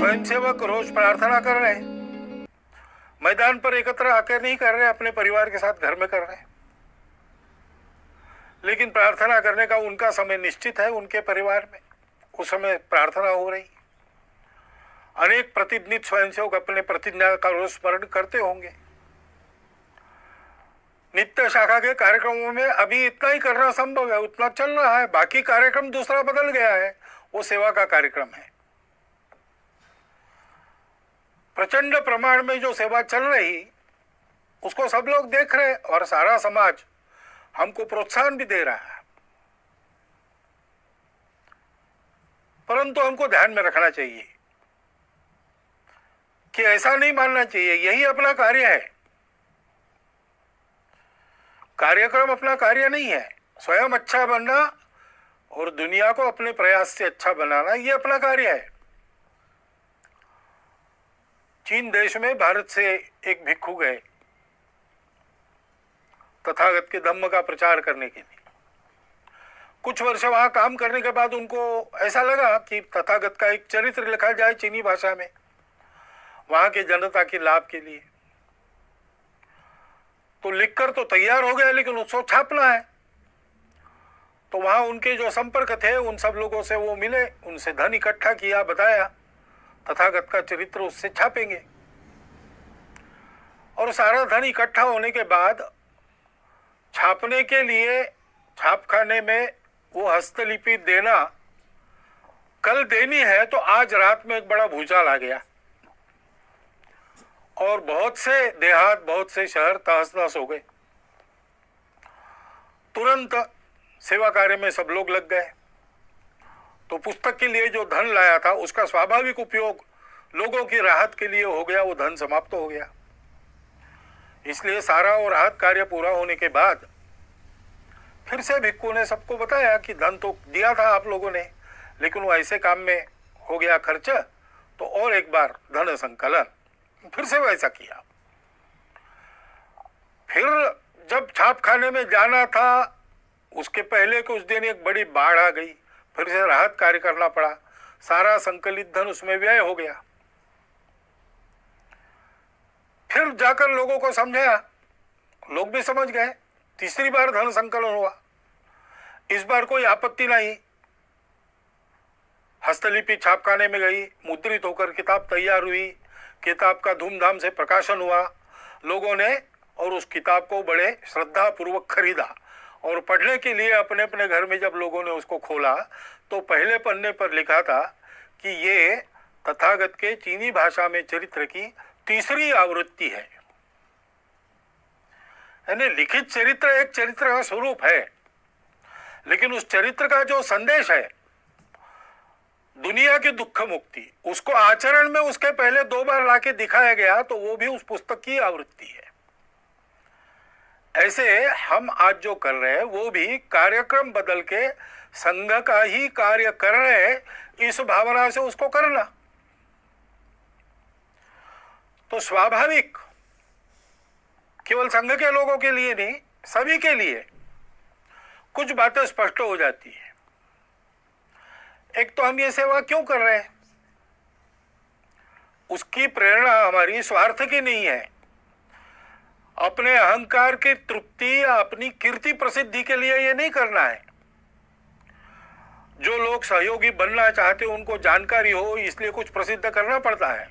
स्वयंसेवक रोज प्रार्थना कर रहे हैं, मैदान पर एकत्र आकर नहीं कर रहे, अपने परिवार के साथ घर में कर रहे हैं, लेकिन प्रार्थना करने का उनका समय निश्चित है। उनके परिवार में उस समय प्रार्थना हो रही। अनेक प्रतिनिधि स्वयंसेवक अपने प्रतिज्ञा का रोज स्मरण करते होंगे। नित्य शाखा के कार्यक्रमों में अभी इतना ही करना संभव है, उतना चल रहा है। बाकी कार्यक्रम दूसरा बदल गया है, वो सेवा का कार्यक्रम है। प्रचंड प्रमाण में जो सेवा चल रही उसको सब लोग देख रहे हैं और सारा समाज हमको प्रोत्साहन भी दे रहा है। परंतु हमको ध्यान में रखना चाहिए कि ऐसा नहीं मानना चाहिए यही अपना कार्य है। कार्यक्रम अपना कार्य नहीं है। स्वयं अच्छा बनना और दुनिया को अपने प्रयास से अच्छा बनाना ये अपना कार्य है। चीन देश में भारत से एक भिक्षु गए तथागत के धम्म का प्रचार करने के लिए। कुछ वर्ष वहां काम करने के बाद उनको ऐसा लगा कि तथागत का एक चरित्र लिखा जाए चीनी भाषा में, वहां की जनता के लाभ के लिए। तो लिखकर तो तैयार हो गया, लेकिन उसको छापना है। तो वहां उनके जो संपर्क थे उन सब लोगों से वो मिले, उनसे धन इकट्ठा किया, बताया तथागत का चरित्र उससे छापेंगे। और सारा धन इकट्ठा होने के बाद छापने के लिए छापखाने में वो हस्तलिपि देना कल देनी है, तो आज रात में एक बड़ा भूचाल आ गया और बहुत से देहात, बहुत से शहर तहस नहस हो गए। तुरंत सेवा कार्य में सब लोग लग गए। तो पुस्तक के लिए जो धन लाया था उसका स्वाभाविक उपयोग लोगों की राहत के लिए हो गया, वो धन समाप्त हो गया। इसलिए सारा और राहत कार्य पूरा होने के बाद फिर से भिक्खु ने सबको बताया कि धन तो दिया था आप लोगों ने, लेकिन वो ऐसे काम में हो गया खर्च, तो और एक बार धन संकलन। फिर से वैसा किया। फिर जब छापखाने में जाना था उसके पहले कुछ दिन एक बड़ी बाढ़ आ गई, फिर से राहत कार्य करना पड़ा। सारा संकलित धन उसमें व्यय हो गया। फिर जाकर लोगों को समझाया, लोग भी समझ गए। तीसरी बार धन संकलन हुआ। इस बार कोई आपत्ति नहीं। हस्तलिपि छापखाने में गई, मुद्रित होकर किताब तैयार हुई, किताब का धूमधाम से प्रकाशन हुआ लोगों ने, और उस किताब को बड़े श्रद्धा पूर्वक खरीदा। और पढ़ने के लिए अपने अपने घर में जब लोगों ने उसको खोला तो पहले पन्ने पर लिखा था कि ये तथागत के चीनी भाषा में चरित्र की तीसरी आवृत्ति है। यानी लिखित चरित्र एक चरित्र का स्वरूप है, लेकिन उस चरित्र का जो संदेश है दुनिया की दुख मुक्ति, उसको आचरण में उसके पहले 2 बार लाके दिखाया गया, तो वो भी उस पुस्तक की आवृत्ति है। ऐसे हम आज जो कर रहे हैं वो भी कार्यक्रम बदल के संघ का ही कार्य कर रहे हैं, इस भावना से उसको करना। तो स्वाभाविक केवल संघ के लोगों के लिए नहीं, सभी के लिए कुछ बातें स्पष्ट हो जाती है। एक तो हम ये सेवा क्यों कर रहे हैं, उसकी प्रेरणा हमारी स्वार्थ की नहीं है, अपने अहंकार की तृप्ति या अपनी कीर्ति प्रसिद्धि के लिए ये नहीं करना है। जो लोग सहयोगी बनना चाहते हैं उनको जानकारी हो इसलिए कुछ प्रसिद्ध करना पड़ता है।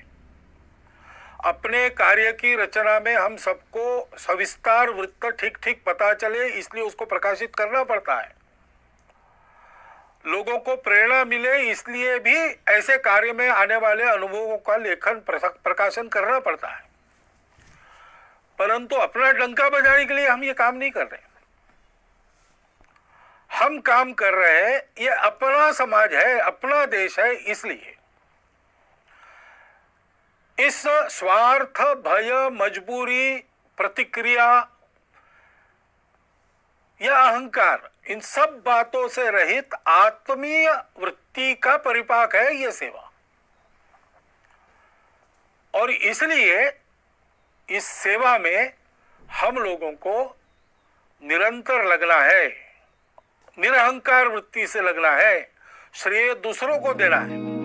अपने कार्य की रचना में हम सबको सविस्तार वृत्त ठीक ठीक पता चले इसलिए उसको प्रकाशित करना पड़ता है। लोगों को प्रेरणा मिले इसलिए भी ऐसे कार्य में आने वाले अनुभवों का लेखन प्रकाशन करना पड़ता है। परंतु अपना डंका बजाने के लिए हम ये काम नहीं कर रहे। हम काम कर रहे हैं, ये अपना समाज है, अपना देश है, इसलिए इस स्वार्थ, भय, मजबूरी, प्रतिक्रिया या अहंकार, इन सब बातों से रहित आत्मीय वृत्ति का परिपाक है ये सेवा। और इसलिए इस सेवा में हम लोगों को निरंतर लगना है, निरहंकार वृत्ति से लगना है, श्रेय दूसरों को देना है।